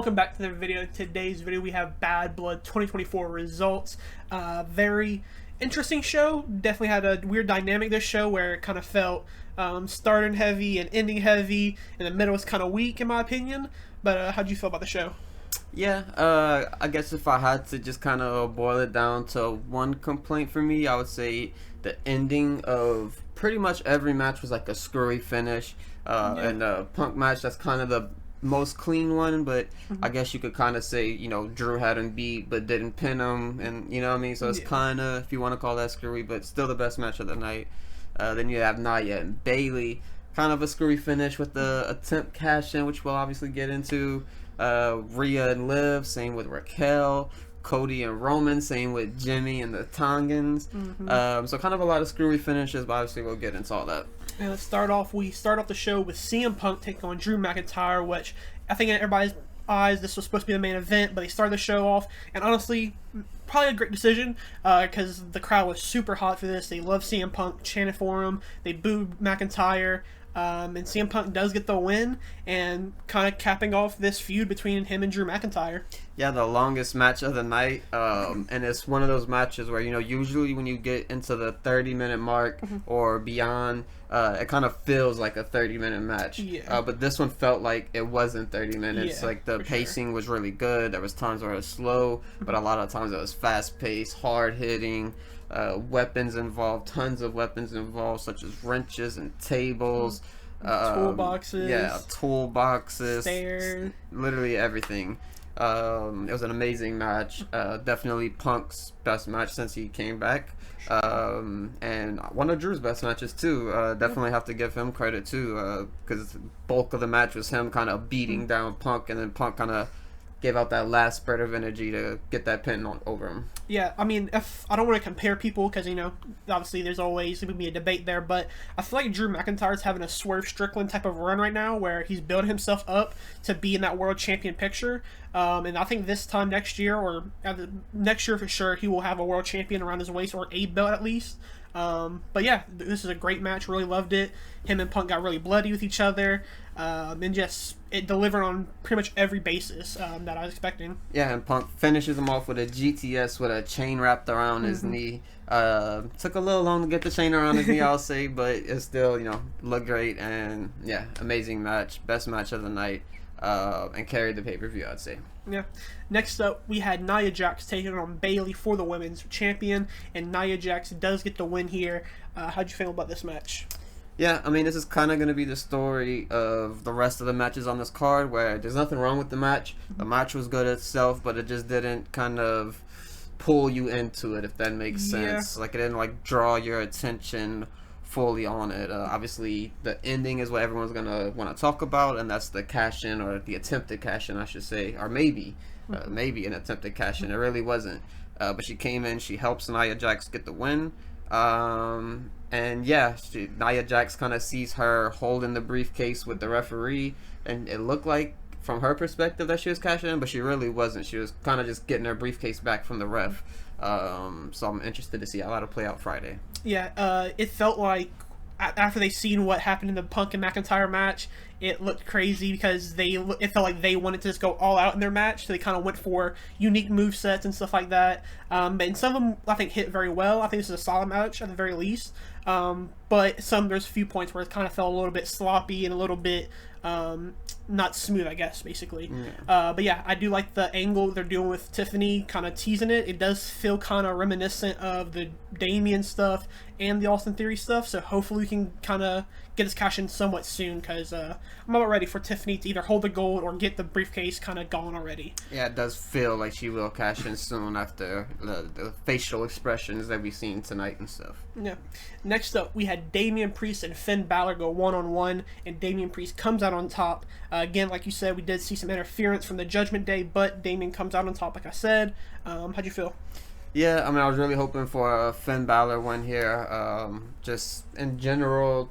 Welcome back to the video. Today's video we have Bad Blood 2024 results. Very interesting show. Definitely had a weird dynamic this show where it kind of felt starting heavy and ending heavy, and the middle was kind of weak in my opinion. But how'd you feel about the show? Yeah, I guess if I had to just kind of boil it down to one complaint for me, I would say the ending of pretty much every match was like a screwy finish. And the Punk match, that's kind of the most clean one, but I guess you could kind of say, Drew had him beat but didn't pin him, and you know what I mean? So it's kind of, if you want to call that screwy, but still the best match of the night. Then you have Nia and Bailey, kind of a screwy finish with the attempt cash in, which we'll obviously get into. Rhea and Liv, same with Raquel. Cody and Roman, same with Jimmy and the Tongans. So kind of a lot of screwy finishes, but obviously we'll get into all that. And let's start off. We start off the show with CM Punk taking on Drew McIntyre, which I think in everybody's eyes this was supposed to be the main event, but they started the show off, and honestly, probably a great decision because the crowd was super hot for this. They love CM Punk, chanted for him. They booed McIntyre. And CM Punk does get the win, and kind of capping off this feud between him and Drew McIntyre. Yeah, the longest match of the night, and it's one of those matches where, usually when you get into the 30-minute mark or beyond, it kind of feels like a 30-minute match. Yeah. But this one felt like it wasn't 30 minutes. Yeah, like the pacing was really good. There was times where it was slow, but a lot of times it was fast-paced, hard-hitting. Weapons involved, tons of weapons involved, such as wrenches and tables, toolboxes, stairs, literally everything. It was an amazing match. Definitely Punk's best match since he came back, and one of Drew's best matches too. Definitely have to give him credit too, because bulk of the match was him kind of beating down Punk, and then Punk kind of gave out that last spurt of energy to get that pin over him. Yeah, I mean, if I don't want to compare people because, obviously there's always going to be a debate there, but I feel like Drew McIntyre's having a Swerve Strickland type of run right now where he's building himself up to be in that world champion picture. And I think this time next year, or next year for sure, he will have a world champion around his waist, or a belt at least. But yeah, this is a great match. Really loved it. Him and Punk got really bloody with each other, and just it delivered on pretty much every basis that I was expecting. Yeah, and Punk finishes him off with a GTS with a chain wrapped around his knee. Took a little long to get the chain around his knee, I'll say, but it still, looked great, and yeah, amazing match, best match of the night, and carried the pay-per-view, I'd say. Yeah. Next up, we had Nia Jax taking on Bailey for the women's champion, and Nia Jax does get the win here. How'd you feel about this match? Yeah, I mean, this is kind of going to be the story of the rest of the matches on this card, where there's nothing wrong with the match. The match was good itself, but it just didn't kind of pull you into it, if that makes sense. Like, it didn't, draw your attention fully on it. Obviously, the ending is what everyone's going to want to talk about, and that's the cash-in, or the attempted cash-in, I should say, or maybe an attempted cash-in. It really wasn't. But she came in, she helps Nia Jax get the win. And yeah, Nia Jax kind of sees her holding the briefcase with the referee, and it looked like from her perspective that she was cashing in, but she really wasn't. She was kind of just getting her briefcase back from the ref. So I'm interested to see how that'll play out Friday. Yeah, it felt like after they seen what happened in the Punk and McIntyre match, it looked crazy because it felt like they wanted to just go all out in their match, so they kind of went for unique movesets and stuff like that. And some of them I think hit very well. I think this is a solid match at the very least. But there's a few points where it kind of felt a little bit sloppy and a little bit not smooth, I guess, basically. But yeah, I do like the angle they're doing with Tiffany, kind of teasing it. It does feel kind of reminiscent of the Damian stuff and the Austin Theory stuff, so hopefully we can kind of get his cash in somewhat soon, because I'm about ready for Tiffany to either hold the gold or get the briefcase kind of gone already. Yeah, it does feel like she will cash in soon after the facial expressions that we've seen tonight and stuff. Yeah. Next up, we had Damian Priest and Finn Balor go one-on-one, and Damian Priest comes out on top. Again, like you said, we did see some interference from the Judgment Day, but Damian comes out on top, like I said. How'd you feel? Yeah, I mean, I was really hoping for a Finn Balor win here. Just in general,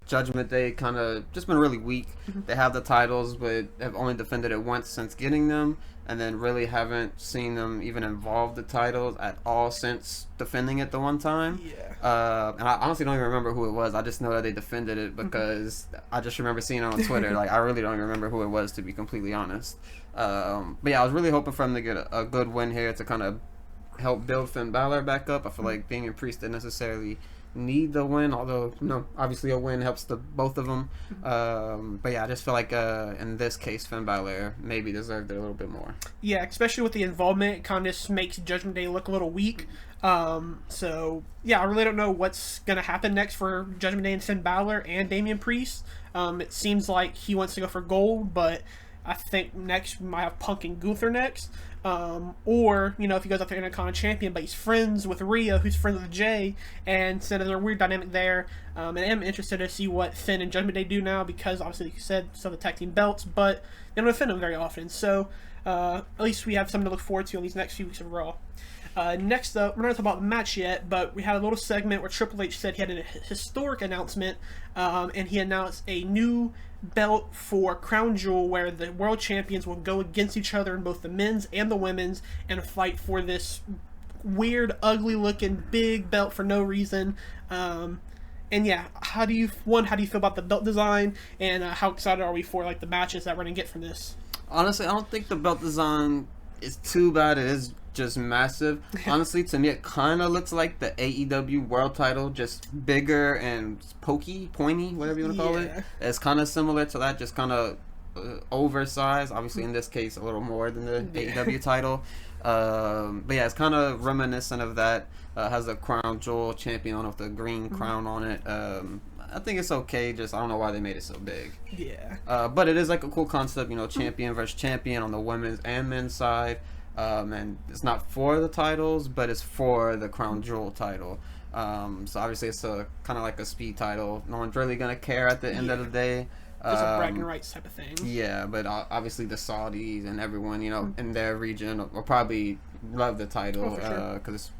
Judgment Day kind of just been really weak. They have the titles, but have only defended it once since getting them, and then really haven't seen them even involve the titles at all since defending it the one time. Yeah. And I honestly don't even remember who it was. I just know that they defended it because I just remember seeing it on Twitter. Like, I really don't even remember who it was, to be completely honest. But yeah, I was really hoping for him to get a good win here to kind of help build Finn Balor back up. I feel like Damian Priest didn't necessarily need the win, although obviously a win helps the both of them. But yeah, I just feel like in this case, Finn Balor maybe deserved it a little bit more. Yeah, especially with the involvement, it kind of makes Judgment Day look a little weak. So yeah, I really don't know what's gonna happen next for Judgment Day and Finn Balor and Damian Priest. It seems like he wants to go for gold, but I think next we might have Punk and Gunther next. Or, if he goes up to Intercontinental Champion, but he's friends with Rhea, who's friends with Jay, and so there's a weird dynamic there. And I'm interested to see what Finn and Judgment Day do now, because obviously, like you said, some of the tag team belts, but they don't defend them very often. So, at least we have something to look forward to on these next few weeks of Raw. Next up, we're not talking about the match yet, but we had a little segment where Triple H said he had a historic announcement, and he announced a new belt for Crown Jewel where the world champions will go against each other in both the men's and the women's and fight for this weird, ugly looking big belt for no reason. And yeah, how do you feel about the belt design, and how excited are we for like the matches that we're gonna get from this? Honestly, I don't think the belt design is too bad. It is just massive. Honestly, to me, it kind of looks like the AEW world title, just bigger and pointy, whatever you want to call it. It's kind of similar to that, just kind of oversized. Obviously, in this case, a little more than the AEW title. But yeah, it's kind of reminiscent of that. Has a Crown Jewel champion on it with the green crown on it. I think it's okay. Just I don't know why they made it so big. Yeah. But it is like a cool concept, champion versus champion on the women's and men's side. And it's not for the titles, but it's for the Crown Jewel title. So obviously it's a kind of like a speed title. No one's really gonna care at the end of the day. Just a bragging rights type of thing. Yeah, but obviously the Saudis and everyone, in their region will probably love the title because it's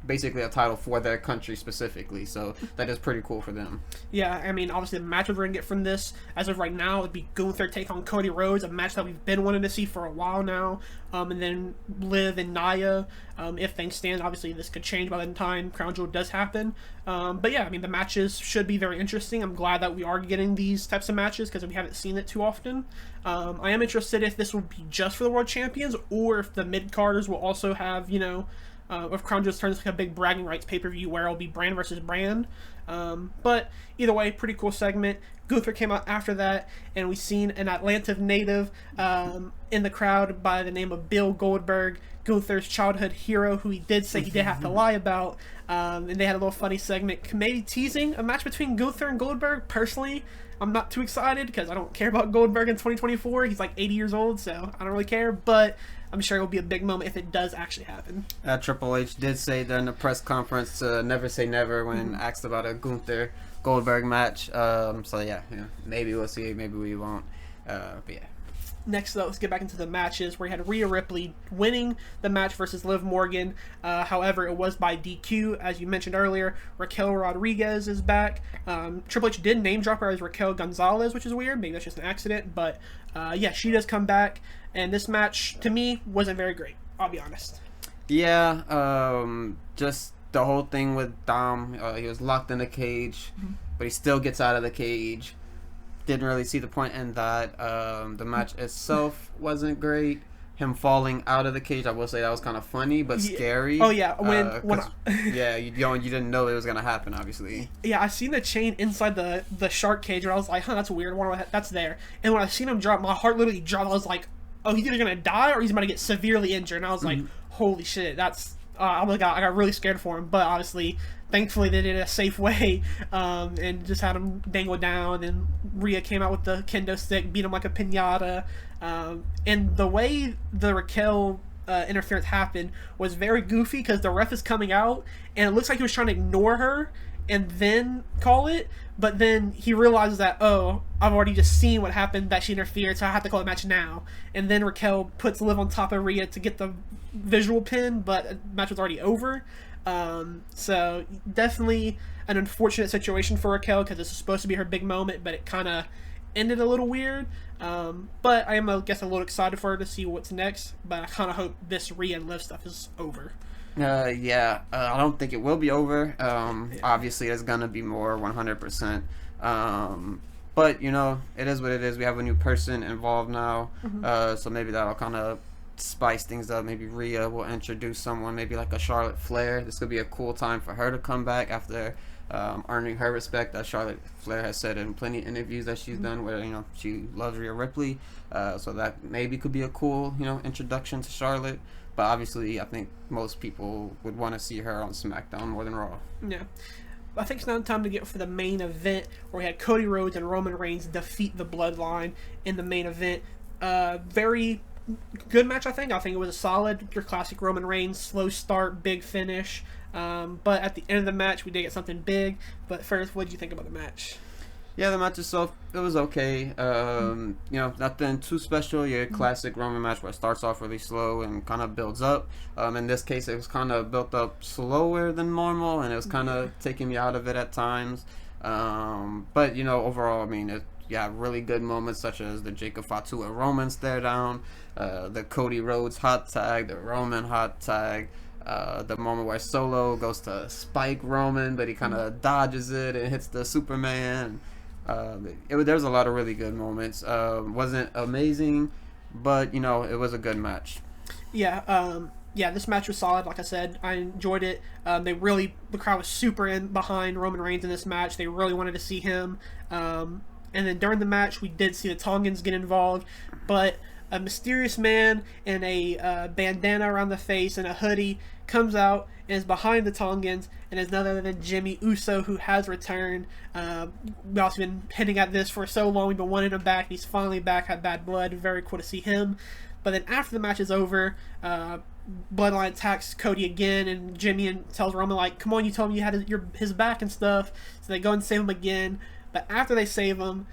basically a title for their country specifically, so that is pretty cool for them. Yeah, I mean, obviously the match we're going to get from this, as of right now, would be Gunther take on Cody Rhodes, a match that we've been wanting to see for a while now, and then Liv and Nia, if things stand. Obviously this could change by the time Crown Jewel does happen, but yeah, I mean, the matches should be very interesting. I'm glad that we are getting these types of matches, because we haven't seen it too often. I am interested if this will be just for the World Champions, or if the mid-carders will also have, if Crown Jewel turns like a big bragging rights pay-per-view where it'll be brand versus brand. But either way, pretty cool segment. Gunther came out after that, and we seen an Atlanta native in the crowd by the name of Bill Goldberg, Gunther's childhood hero, who he did say he did have to lie about. And they had a little funny segment, maybe teasing a match between Gunther and Goldberg. Personally, I'm not too excited because I don't care about Goldberg in 2024. He's like 80 years old, so I don't really care. But I'm sure it will be a big moment if it does actually happen. Triple H did say during the press conference to never say never when asked about a Gunther Goldberg match. So yeah, maybe we'll see, maybe we won't. But yeah. Next up, let's get back into the matches where you had Rhea Ripley winning the match versus Liv Morgan. However, it was by DQ. As you mentioned earlier, Raquel Rodriguez is back. Triple H did name drop her as Raquel Gonzalez, which is weird. Maybe that's just an accident. But yeah, she does come back. And this match, to me, wasn't very great. I'll be honest. Yeah, just the whole thing with Dom. He was locked in a cage, but he still gets out of the cage. Didn't really see the point in that. The match itself wasn't great. Him falling out of the cage, I will say that was kind of funny, but scary. Oh yeah, yeah, you didn't know it was gonna happen, obviously. Yeah, I seen the chain inside the shark cage, and I was like, that's weird. I wonder that's there. And when I seen him drop, my heart literally dropped. I was like, oh, he's either gonna die or he's gonna get severely injured. And I was like, holy shit, that's. I got really scared for him, but obviously, thankfully, they did it a safe way, and just had him dangle down. And Rhea came out with the kendo stick, beat him like a piñata. And the way the Raquel interference happened was very goofy because the ref is coming out, and it looks like he was trying to ignore her and then call it, but then he realizes that, oh, I've already just seen what happened, that she interfered, so I have to call the match now. And then Raquel puts Liv on top of Rhea to get the visual pin, but the match was already over. So definitely an unfortunate situation for Raquel because this is supposed to be her big moment, but it kind of ended a little weird. But I am, I guess, a little excited for her to see what's next. But I kind of hope this Rhea and Liv stuff is over. I don't think it will be over. Obviously, there's gonna be more, 100%. But it is what it is. We have a new person involved now, so maybe that'll kind of spice things up. Maybe Rhea will introduce someone, maybe like a Charlotte Flair. This could be a cool time for her to come back after earning her respect, as Charlotte Flair has said in plenty of interviews that she's done, where she loves Rhea Ripley. So that maybe could be a cool introduction to Charlotte. But obviously, I think most people would want to see her on SmackDown more than Raw. Yeah. I think it's now time to get for the main event, where we had Cody Rhodes and Roman Reigns defeat the Bloodline in the main event. Very good match, I think. I think it was a solid, your classic Roman Reigns, slow start, big finish. But at the end of the match, we did get something big. But first, what did you think about the match? Yeah, the match itself, it was okay. Nothing too special. Your classic Roman match where it starts off really slow and kind of builds up. In this case, it was kind of built up slower than normal, and it was kind of taking me out of it at times. But overall, I mean, really good moments such as the Jacob Fatu and Roman stare down, the Cody Rhodes hot tag, the Roman hot tag. The moment where Solo goes to spike Roman, but he kind of dodges it and hits the Superman. There's a lot of really good moments. Wasn't amazing, but it was a good match. This match was solid. Like I said, I enjoyed it. The crowd was super in behind Roman Reigns in this match. They really wanted to see him. And then during the match, we did see the Tongans get involved, but a mysterious man in a bandana around the face and a hoodie comes out and is behind the Tongans, and is none other than Jimmy Uso, who has returned. We've also been hitting at this for so long. We've been wanting him back. He's finally back. Had Bad Blood. Very cool to see him. But then after the match is over, Bloodline attacks Cody again, and Jimmy tells Roman, like, come on, you told me you had his back and stuff. So they go and save him again. But after they save him,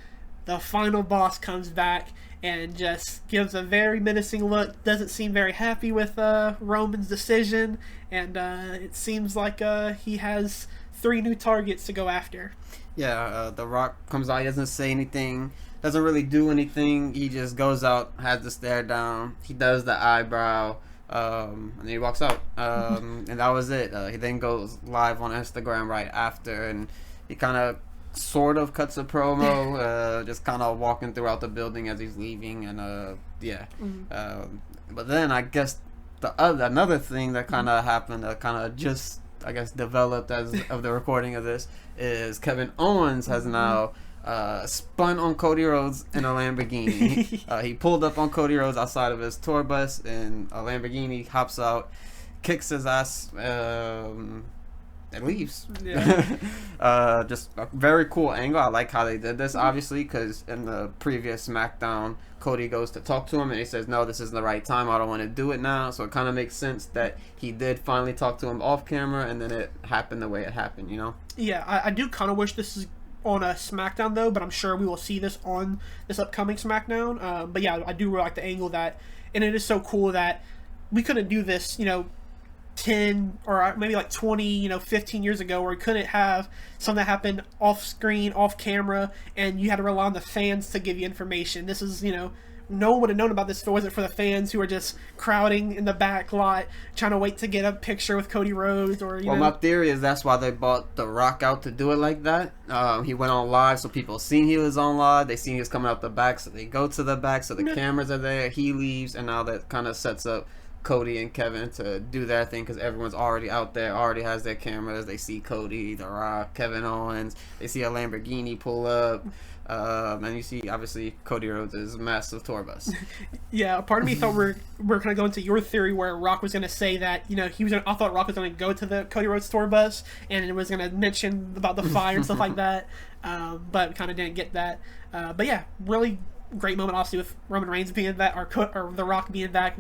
the final boss comes back and just gives a very menacing look. Doesn't seem very happy with Roman's decision, and it seems like he has 3 new targets to go after. Yeah, The Rock comes out. He doesn't say anything, doesn't really do anything. He just goes out, has the stare down. He does the eyebrow, and then he walks out. And that was it. He then goes live on Instagram right after, and he kind of sort of cuts a promo, just kind of walking throughout the building as he's leaving, and but then I guess another thing that kind of happened, that kind of just developed as of the recording of this, is Kevin Owens has now spun on Cody Rhodes in a Lamborghini. He pulled up on Cody Rhodes outside of his tour bus in a Lamborghini, hops out, kicks his ass, and leaves. Yeah. Just a very cool angle. I like how they did this, obviously, because in the previous SmackDown, Cody goes to talk to him and he says, no, this isn't the right time, I don't want to do it now. So it kind of makes sense that he did finally talk to him off camera, and then it happened the way it happened, Yeah, I do kind of wish this is on a SmackDown, though, but I'm sure we will see this on this upcoming SmackDown. But yeah, I do really like the angle and it is so cool that we couldn't do this, 10 or maybe like 20, 15 years ago, where we couldn't have something that happened off screen, off camera, and you had to rely on the fans to give you information. This is, no one would have known about this if it wasn't for the fans who are just crowding in the back lot trying to wait to get a picture with Cody Rhodes, or my theory is that's why they bought The Rock out to do it like that. He went on live, so people seen he was on live. They seen he was coming out the back, so they go to the back, so the cameras are there. He leaves, and now that kind of sets up Cody and Kevin to do their thing, because everyone's already out there, already has their cameras. They see Cody, The Rock, Kevin Owens. They see a Lamborghini pull up, and you see obviously Cody Rhodes' massive tour bus. Yeah, part of me thought we're kind of going to your theory where Rock was going to say that I thought Rock was going to go to the Cody Rhodes tour bus and it was going to mention about the fire and stuff like that, but kind of didn't get that. But yeah, really great moment, obviously, with Roman Reigns being back, or The Rock being back.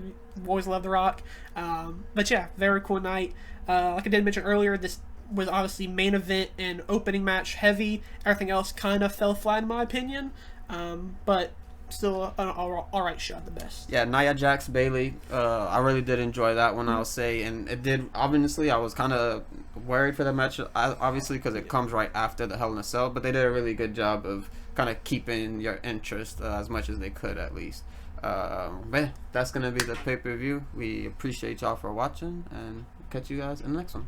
Always love The Rock. But yeah, very cool night. Like I did mention earlier, this was obviously main event and opening match heavy. Everything else kind of fell flat in my opinion. But still an all right show at the best. Yeah, Nia Jax Bailey. I really did enjoy that one. I'll say, and it did. Obviously, I was kind of worried for the match, obviously, because it comes right after the Hell in a Cell. But they did a really good job of kind of keeping your interest as much as they could, at least. But yeah, that's gonna be the pay-per-view. We appreciate y'all for watching, and catch you guys in the next one.